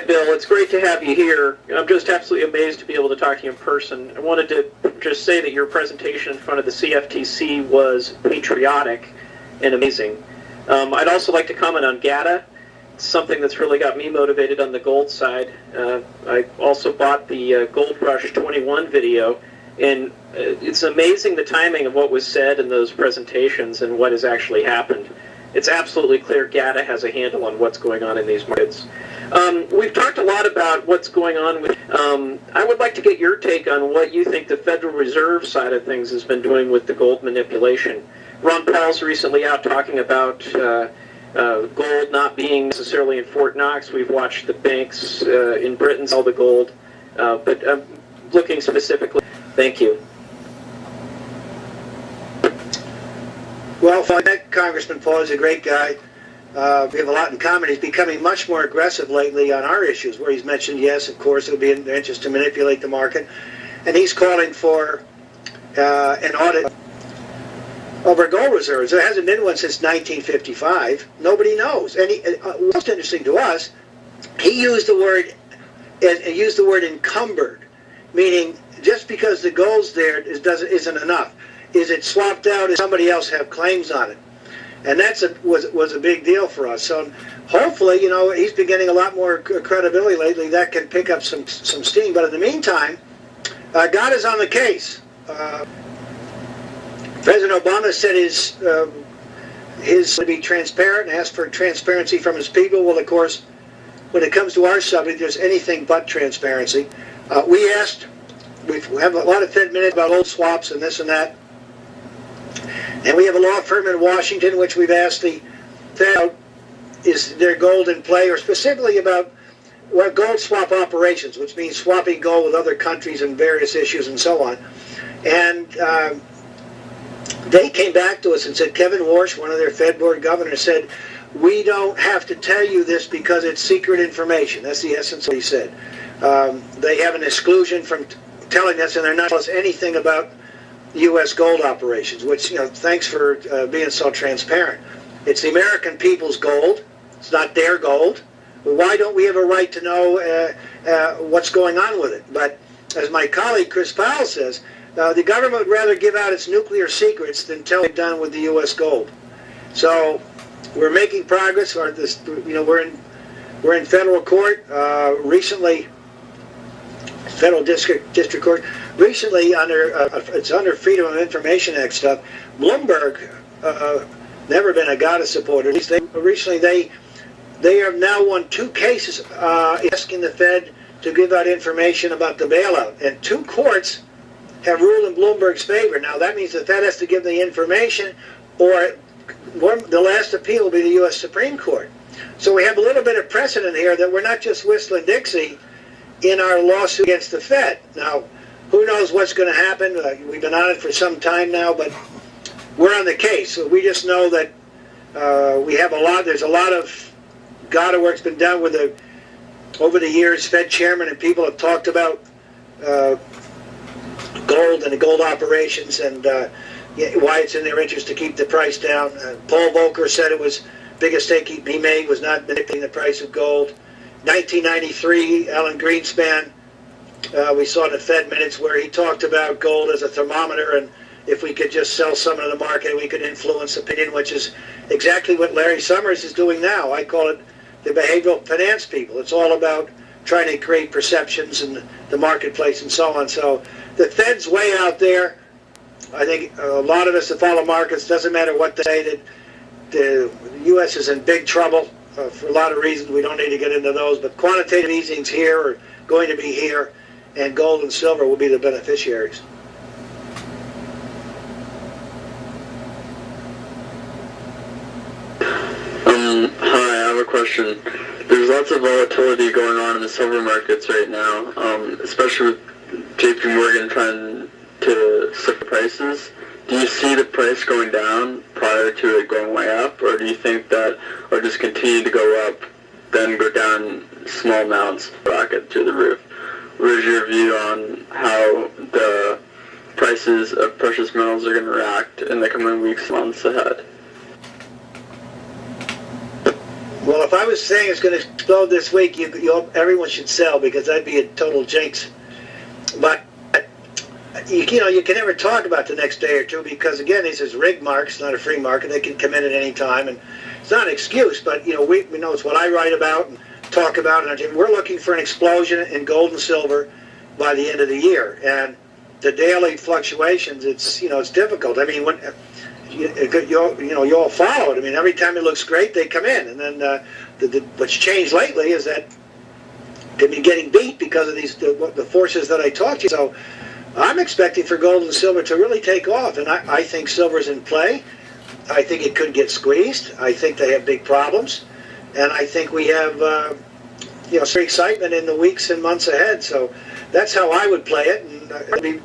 Bill. It's great to have you here. I'm just absolutely amazed to be able to talk to you in person. I wanted to just say that your presentation in front of the CFTC was patriotic and amazing. I'd also like to comment on Gata. It's something that's really got me motivated on the gold side. I also bought the Gold Rush 21 video, and it's amazing the timing of what was said in those presentations and what has actually happened. It's absolutely clear Gata has a handle on what's going on in these markets. We've talked a lot about what's going on with... I would like to get your take on what you think the Federal Reserve side of things has been doing with the gold manipulation. Ron Paul's recently out talking about gold not being necessarily in Fort Knox. We've watched the banks in Britain sell the gold, but I'm looking specifically... Thank you. Well, I met Congressman Paul. He's a great guy. We have a lot in common. He's becoming much more aggressive lately on our issues, where he's mentioned, yes, of course, it would be in their interest to manipulate the market. And he's calling for an audit of our gold reserves. There hasn't been one since 1955. Nobody knows. And most interesting to us, he used the word encumbered, meaning just because the gold's there isn't enough. Is it swapped out? Does somebody else have claims on it? And that's was a big deal for us. So hopefully, he's been getting a lot more credibility lately. That can pick up some steam. But in the meantime, Gata's on the case. President Obama said his to be transparent and asked for transparency from his people. Well, of course, when it comes to our subject, there's anything but transparency. We have a lot of Fed minutes about old swaps and this and that. And we have a law firm in Washington which we've asked the Fed, is there gold in play, or specifically about gold swap operations, which means swapping gold with other countries and various issues and so on. And they came back to us and said, Kevin Warsh, one of their Fed board governors, said, we don't have to tell you this because it's secret information. That's the essence of what he said. They have an exclusion from telling us, and they're not telling us anything about U.S. gold operations, which, thanks for being so transparent. It's the American people's gold. It's not their gold. Well, why don't we have a right to know what's going on with it? But as my colleague Chris Powell says, the government would rather give out its nuclear secrets than tell what they've done with the U.S. gold. So we're making progress. We're in federal court recently. Federal district court recently it's under Freedom of Information Act stuff. Bloomberg, never been a Gata supporter. At least they have now won 2 cases asking the Fed to give out information about the bailout, and 2 courts have ruled in Bloomberg's favor. Now that means the Fed has to give the information, or the last appeal will be the U.S. Supreme Court. So we have a little bit of precedent here that we're not just whistling Dixie in our lawsuit against the Fed. Now, who knows what's going to happen? We've been on it for some time now, but we're on the case. So we just know that we have there's a lot of Gata work's been done with over the years. Fed chairman and people have talked about gold and the gold operations and why it's in their interest to keep the price down. Paul Volcker said it was the biggest mistake he made was not manipulating the price of gold. 1993, Alan Greenspan, we saw in the Fed minutes where he talked about gold as a thermometer, and if we could just sell some in the market, we could influence opinion, which is exactly what Larry Summers is doing now. I call it the behavioral finance people. It's all about trying to create perceptions in the marketplace and so on. So the Fed's way out there. I think a lot of us that follow markets, doesn't matter what they say, that the U.S. is in big trouble. For a lot of reasons, we don't need to get into those, but quantitative easing's here, or going to be here, and gold and silver will be the beneficiaries. Hi, I have a question. There's lots of volatility going on in the silver markets right now, especially with JP Morgan trying to set the prices. Do you see the price going down prior to it going way up, or do you think that it'll just continue to go up, then go down small amounts, rocket through the roof? What is your view on how the prices of precious metals are going to react in the coming weeks, months ahead? Well, if I was saying it's going to explode this week, everyone should sell because that'd be a total jinx. But you can never talk about the next day or two because again, this is rig marks, not a free market. They can come in at any time, and it's not an excuse. But we know it's what I write about and talk about, and we're looking for an explosion in gold and silver by the end of the year. And the daily fluctuations, it's difficult. I mean, when you all follow it. I mean, every time it looks great, they come in, and then what's changed lately is that they've been getting beat because of the forces that I talked to. So I'm expecting for gold and silver to really take off, and I think silver's in play. I think it could get squeezed. I think they have big problems, and I think we have some excitement in the weeks and months ahead. So that's how I would play it, and I'd be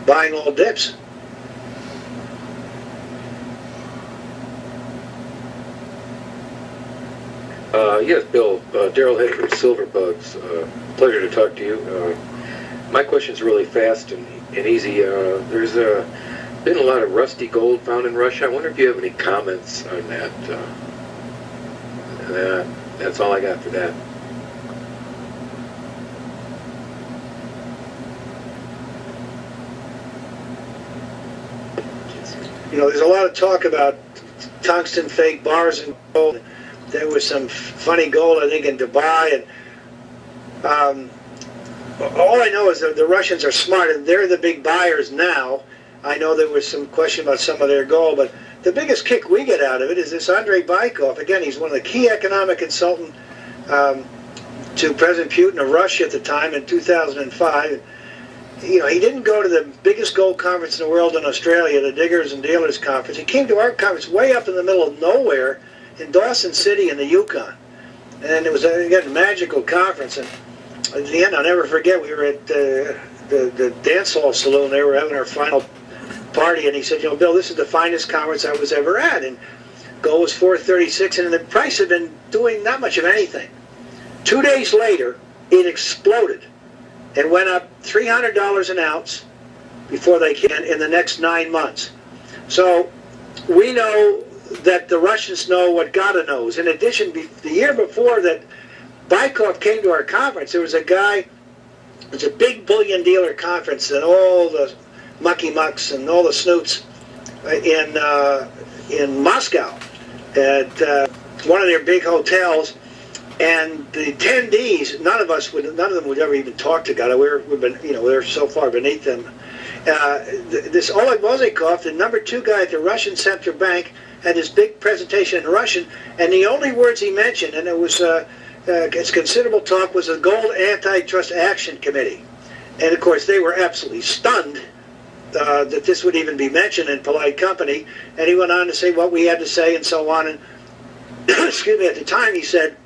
buying all dips. Yes, Bill. Daryl Head from Silver Bugs. Pleasure to talk to you. My question's really fast and easy. There's been a lot of rusty gold found in Russia. I wonder if you have any comments on that. That's all I got for that. There's a lot of talk about tungsten fake bars and gold. There was some funny gold, I think, in Dubai, and all I know is that the Russians are smart, and they're the big buyers now. I know there was some question about some of their gold, but the biggest kick we get out of it is this Andrei Bykov. Again, he's one of the key economic consultants to President Putin of Russia at the time in 2005. He didn't go to the biggest gold conference in the world in Australia, the Diggers and Dealers Conference. He came to our conference way up in the middle of nowhere in Dawson City in the Yukon. And it was a magical conference. And at the end, I'll never forget, we were at the dance hall saloon. They were having our final party, and he said, Bill, this is the finest conference I was ever at. And gold was $436, and the price had been doing not much of anything. 2 days later, it exploded and went up $300 an ounce before they can in the next 9 months. So we know that the Russians know what Gata knows. In addition, the year before that Bykov came to our conference, there was a guy, it was a big bullion dealer conference, and all the mucky mucks and all the snoots in Moscow at one of their big hotels. And the attendees, none of them would ever even talk to Gata. We're so far beneath them. This Oleg Vozikov, the number 2 guy at the Russian Central Bank, had his big presentation in Russian, and the only words he mentioned, and it was it's considerable talk, was the Gold Antitrust Action Committee. And of course, they were absolutely stunned that this would even be mentioned in polite company. And he went on to say what we had to say and so on. And excuse me, at the time he said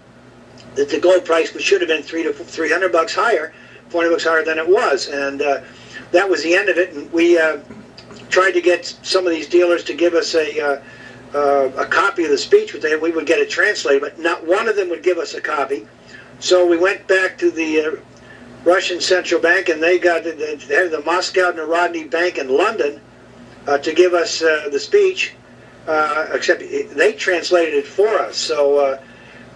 that the gold price should have been $300 higher, $400 higher than it was. And that was the end of it. And we tried to get some of these dealers to give us a copy of the speech, but we would get it translated, but not one of them would give us a copy. So we went back to the Russian Central Bank, and they got the Moscow Narodny Bank in London to give us the speech, except they translated it for us. So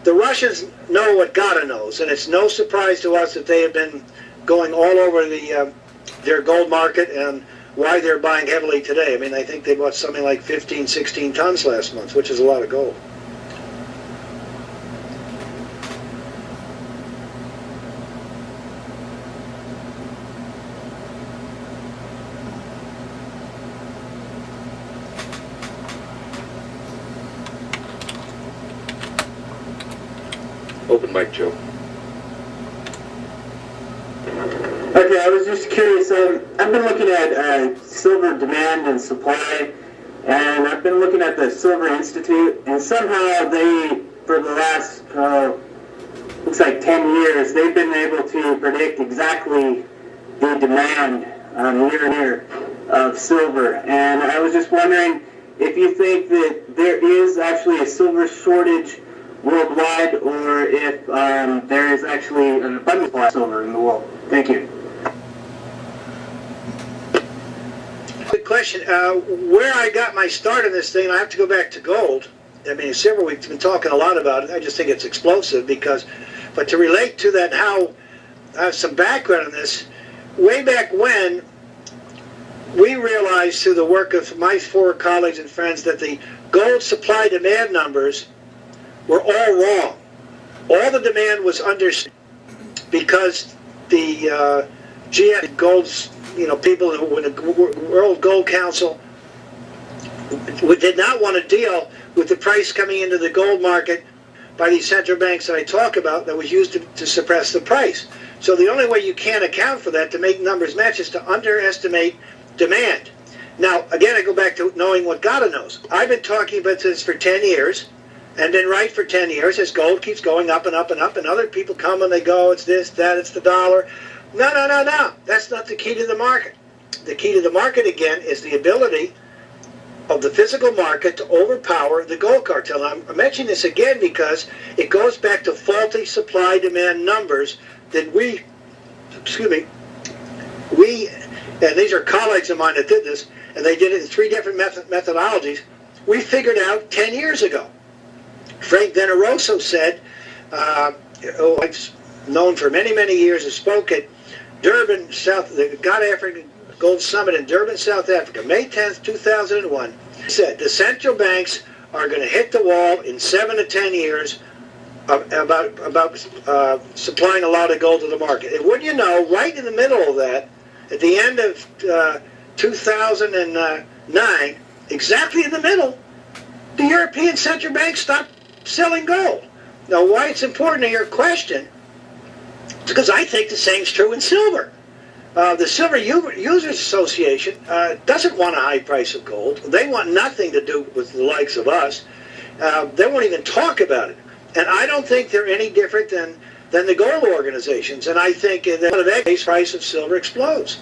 the Russians know what Gata knows, and it's no surprise to us that they have been going all over their gold market and why they're buying heavily today. I mean, I think they bought something like 15, 16 tons last month, which is a lot of gold. Open mic, Joe. Okay, I was just curious. I've been looking at silver demand and supply, and I've been looking at the Silver Institute, and somehow they, for the last, looks like 10 years, they've been able to predict exactly the demand year and year of silver. And I was just wondering if you think that there is actually a silver shortage worldwide, or if there is actually an abundance of silver in the world. Thank you. Good question. Where I got my start in this thing, I have to go back to gold. I mean, silver, we've been talking a lot about it. I just think it's explosive but to relate to that, how I have some background on this. Way back when, we realized through the work of my 4 colleagues and friends that the gold supply-demand numbers were all wrong. All the demand was because the GF Gold's, people who in the World Gold Council did not want to deal with the price coming into the gold market by these central banks that I talk about that was used to suppress the price. So the only way you can account for that to make numbers match is to underestimate demand. Now, again, I go back to knowing what Gata knows. I've been talking about this for 10 years and been right for 10 years as gold keeps going up and up and up, and other people come and they go, it's this, that, it's the dollar. No. That's not the key to the market. The key to the market, again, is the ability of the physical market to overpower the gold cartel. And I'm mentioning this again because it goes back to faulty supply-demand numbers that and these are colleagues of mine that did this, and they did it in 3 different methodologies, we figured out 10 years ago. Frank Veneroso said, who I've known for many, many years, has spoke at Durban, the Gata African Gold Summit in Durban, South Africa, May 10th, 2001. He said, the central banks are going to hit the wall in 7 to 10 years about supplying a lot of gold to the market. And wouldn't you know, right in the middle of that, at the end of 2009, exactly in the middle, the European Central Bank stopped selling gold. Now, why it's important to your question, it's because I think the same's true in silver. The Silver Users Association doesn't want a high price of gold. They want nothing to do with the likes of us. They won't even talk about it. And I don't think they're any different than the gold organizations. And I think that the price of silver explodes.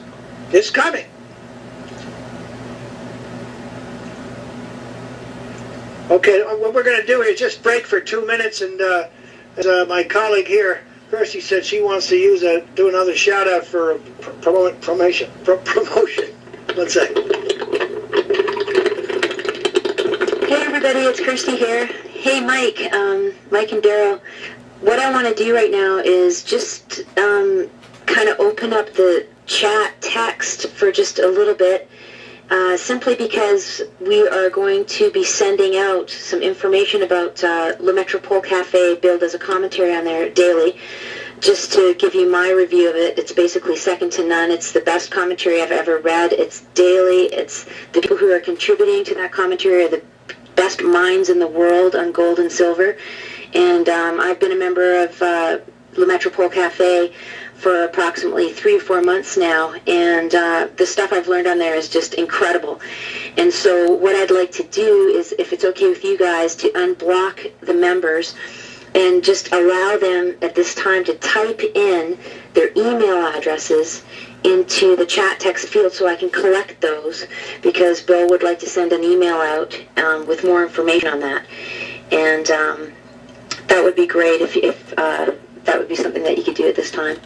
It's coming. Okay, what we're going to do here is just break for 2 minutes, and as my colleague here, Kirsty, said she wants to do another shout out for promotion. One second. Hey everybody, it's Kirsty here. Hey Mike and Daryl. What I want to do right now is just kind of open up the chat text for just a little bit. Simply because we are going to be sending out some information about Le Metropole Cafe, billed as a commentary on there daily. Just to give you my review of it, it's basically second to none. It's the best commentary I've ever read. It's daily. It's the people who are contributing to that commentary are the best minds in the world on gold and silver. And I've been a member of Le Metropole Cafe for approximately 3 or 4 months now, and the stuff I've learned on there is just incredible. And so what I'd like to do is, if it's okay with you guys, to unblock the members and just allow them at this time to type in their email addresses into the chat text field so I can collect those, because Bill would like to send an email out with more information on that. And that would be great if that would be something that you could do at this time.